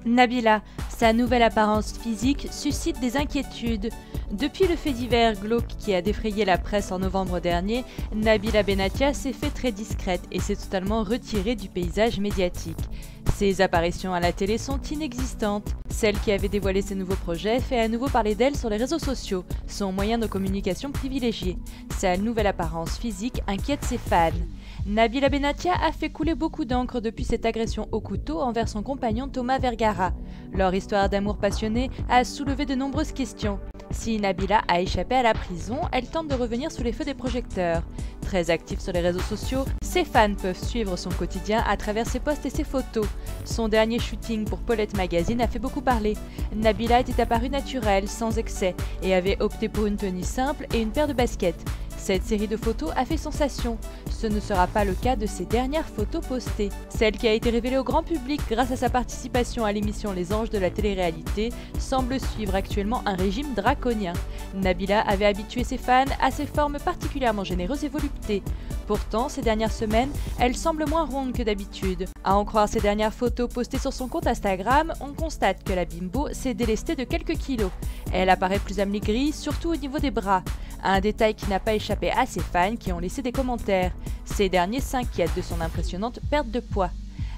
Nabila, sa nouvelle apparence physique suscite des inquiétudes. Depuis le fait divers glauque qui a défrayé la presse en novembre dernier, Nabila Benatia s'est fait très discrète et s'est totalement retirée du paysage médiatique. Ses apparitions à la télé sont inexistantes. Celle qui avait dévoilé ses nouveaux projets fait à nouveau parler d'elle sur les réseaux sociaux, son moyen de communication privilégié. Sa nouvelle apparence physique inquiète ses fans. Nabila Benatia a fait couler beaucoup d'encre depuis cette agression au couteau envers son compagnon Thomas Vergara. Leur histoire d'amour passionné a soulevé de nombreuses questions. Si Nabila a échappé à la prison, elle tente de revenir sous les feux des projecteurs. Très active sur les réseaux sociaux, ses fans peuvent suivre son quotidien à travers ses posts et ses photos. Son dernier shooting pour Paulette Magazine a fait beaucoup parler. Nabila était apparue naturelle, sans excès, et avait opté pour une tenue simple et une paire de baskets. Cette série de photos a fait sensation. Ce ne sera pas le cas de ses dernières photos postées. Celle qui a été révélée au grand public grâce à sa participation à l'émission Les Anges de la télé-réalité semble suivre actuellement un régime draconien. Nabila avait habitué ses fans à ses formes particulièrement généreuses et voluptées. Pourtant, ces dernières semaines, elle semble moins ronde que d'habitude. À en croire ses dernières photos postées sur son compte Instagram, on constate que la bimbo s'est délestée de quelques kilos. Elle apparaît plus amaigrie, surtout au niveau des bras. Un détail qui n'a pas échappé à ses fans qui ont laissé des commentaires. Ces derniers s'inquiètent de son impressionnante perte de poids.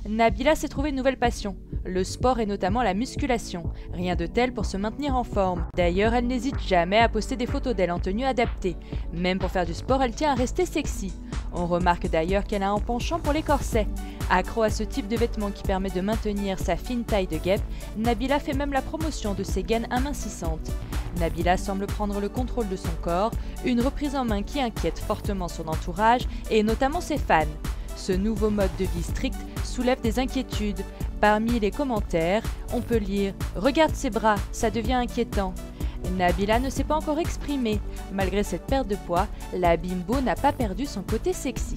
Nabila s'est trouvé une nouvelle passion, le sport et notamment la musculation. Rien de tel pour se maintenir en forme. D'ailleurs, elle n'hésite jamais à poster des photos d'elle en tenue adaptée. Même pour faire du sport, elle tient à rester sexy. On remarque d'ailleurs qu'elle a un penchant pour les corsets. Accro à ce type de vêtements qui permet de maintenir sa fine taille de guêpe, Nabila fait même la promotion de ses gaines amincissantes. Nabila semble prendre le contrôle de son corps, une reprise en main qui inquiète fortement son entourage et notamment ses fans. Ce nouveau mode de vie strict soulève des inquiétudes. Parmi les commentaires, on peut lire « Regarde ses bras, ça devient inquiétant ». Nabila ne s'est pas encore exprimée. Malgré cette perte de poids, la bimbo n'a pas perdu son côté sexy.